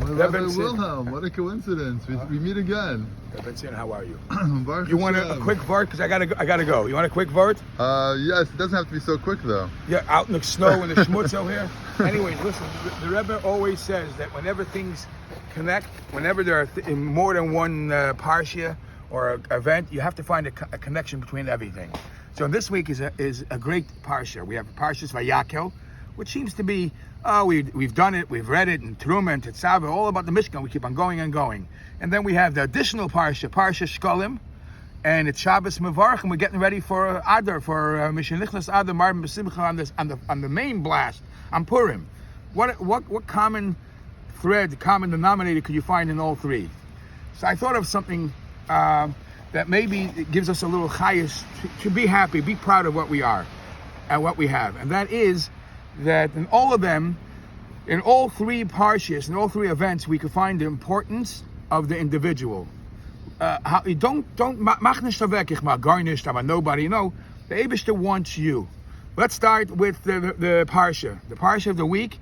Rabbi Wilhelm, what a coincidence. We meet again. Benson, how are you? Baruch You want a Hashem. quick vart? Because I gotta go. You want a quick vart? Yes, it doesn't have to be so quick though. Yeah, out in the snow and the schmutz out here. Anyways, listen, the Rebbe always says that whenever things connect, whenever there are more than one parsha or event, you have to find a connection between everything. So this week is a great parsha. We have Parshas Vayakel, which seems to be, we've done it, we've read it in Teruma and Tetzaveh, all about the Mishkan. We keep on going and going. And then we have the additional parsha, Shekalim, and it's Shabbos Mevarach, and we're getting ready for Adar, for Mishenichnas Adar Marvin B'Simcha on the main blast on Purim. What common thread, common denominator could you find in all three? So I thought of something that maybe gives us a little chayas to be happy, be proud of what we are and what we have, and that is that in all of them, in all three parshas, in all three events, we could find the importance of the individual. Don't machnish tavek ich ma garnish I'm a nobody. No, the Eibishter wants you. Let's start with the parsha. The parsha of the week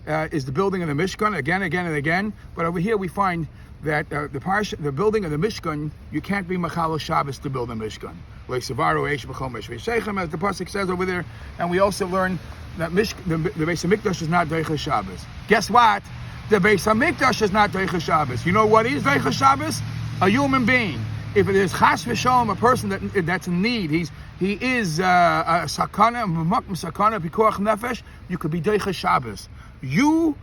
is the building of the Mishkan again and again. But over here we find that the building of the Mishkan, you can't be Machalo Shabbos to build a Mishkan. Like Savaru Eish B'chol Mishvei Sheichem, as the pasuk says over there, and we also learn that the Beis Hamikdash is not Deicha Shabbos. Guess what? The Beis Hamikdash is not Deicha Shabbos. You know what is Deicha Shabbos? A human being. If it is Chas v'Shalom, a person that's in need, he is a sakana, pikuach nefesh, you could be Deicha Shabbos. You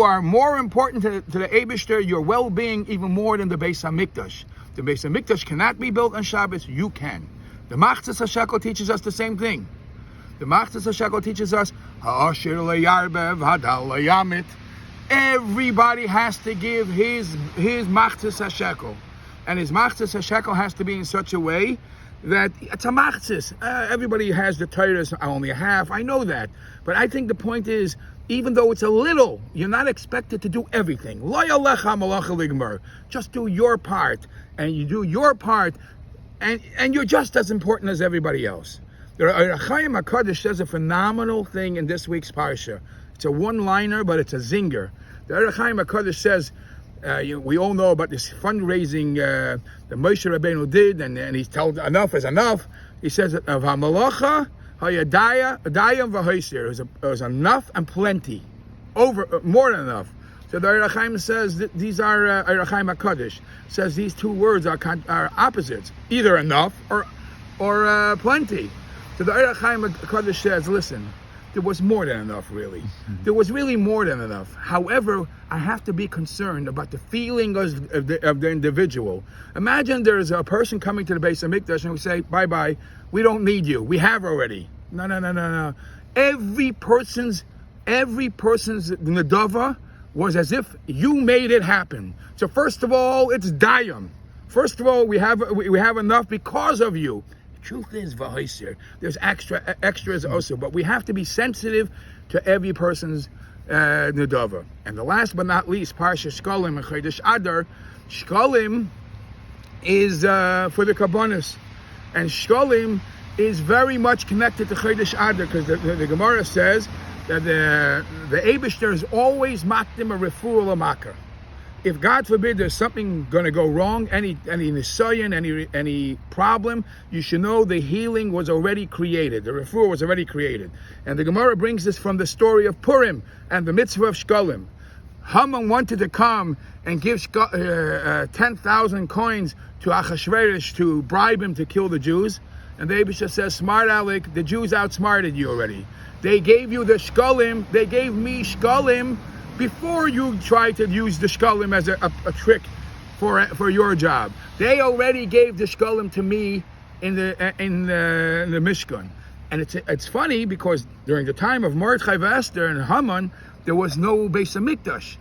are more important to the Eibishter, your well-being, even more than the Beis HaMikdash. The Beis HaMikdash cannot be built on Shabbos, you can. The Machzas HaShekel teaches us the same thing. The Machzas HaShekel teaches us, Ha'ashir le'yarbev, hadal le'yamit. Everybody has to give his Machzas HaShekel. And his Machzas HaShekel has to be in such a way that it's a Machzas. Everybody has the Torahs, only a half, I know that. But I think the point is, even though it's a little, you're not expected to do everything. Lo yalecha malacha ligmar. Just do your part, and you do your part, and you're just as important as everybody else. The Chaim HaKadosh says a phenomenal thing in this week's parsha. It's a one-liner, but it's a zinger. The Chaim HaKadosh says, we all know about this fundraising that Moshe Rabbeinu did, and he's told enough is enough. He says of HaMalacha, Hayadaya, Adayam v'Hoysir. It was enough and plenty, more than enough. So the Eir Chaim says that these are Eir Chaim HaKadosh says these two words are opposites, either enough or plenty. So the Eir Chaim HaKadosh says, listen, there was more than enough, really. There was really more than enough. However, I have to be concerned about the feeling of the individual. Imagine there's a person coming to the Beis Hamikdash and we say, bye-bye, we don't need you. We have already. No. Every person's nedava was as if you made it happen. So first of all, it's dayam. First of all, we have enough because of you. Truth is, v'hoysir, there's extras also, but we have to be sensitive to every person's nedava. And the last but not least, Parsha Shekalim and Chodesh Adar. Shekalim is for the Kabbanis, and Shekalim is very much connected to Chodesh Adar, because the Gemara says that the Eibishter is always makdim a refuah l'makar. If God forbid there's something going to go wrong, any nisayon, any problem, you should know the healing was already created. The refuah was already created. And the Gemara brings this from the story of Purim and the mitzvah of Shekalim. Haman wanted to come and give 10,000 coins to Achashverosh to bribe him to kill the Jews. And the Eibishter says, smart aleck, the Jews outsmarted you already. They gave you the Shekalim, they gave me Shekalim, before you try to use the Shekalim as a trick for your job. They already gave the Shekalim to me in the Mishkan. And it's funny because during the time of Mordechai Esther and Haman, there was no Beis Hamikdash.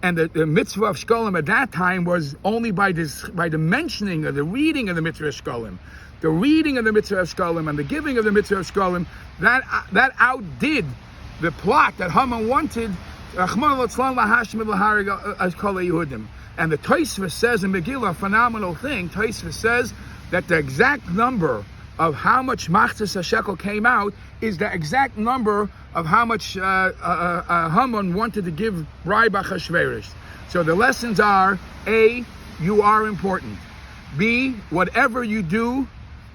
And the mitzvah of Shekalim at that time was only by the mentioning of the reading of the mitzvah of Shekalim. The reading of the mitzvah of Shekalim and the giving of the mitzvah of Shekalim, that outdid the plot that Haman wanted. And the Tosfos says in Megillah, a phenomenal thing. Tosfos says that the exact number of how much machzas a shekel came out is the exact number of how much Haman wanted to give bribe Achashverosh. So the lessons are: A, you are important. B, whatever you do,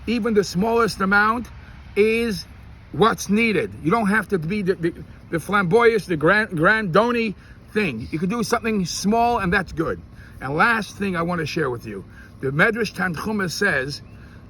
even the smallest amount, is what's needed. You don't have to be the flamboyant, the grandoni thing. You can do something small, and that's good. And last thing I want to share with you, the Medrash Tanchuma says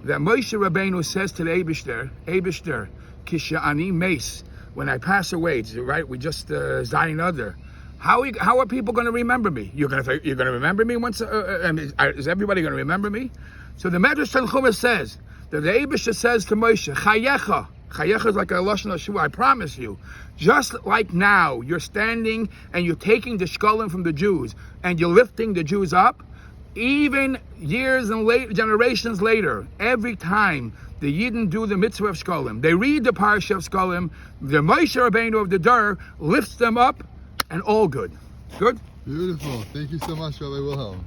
that Moshe Rabbeinu says to the Eibishter, Kisha'ani Meis, when I pass away, right? We just Zayin Adar. How are people going to remember me? You're going to remember me once? Is everybody going to remember me? So the Medrash Tanchuma says that the Eibishter says to Moshe, Chayecha. Chayecha is like a lashon hashua. I promise you, just like now, you're standing and you're taking the shkalim from the Jews and you're lifting the Jews up. Even years and generations later, every time the Yidden do the mitzvah of shkalim, they read the parsha of shkalim, the Moshe Rabbeinu of the Dur lifts them up, and all good. Good? Beautiful. Thank you so much, Rabbi Wilhelm.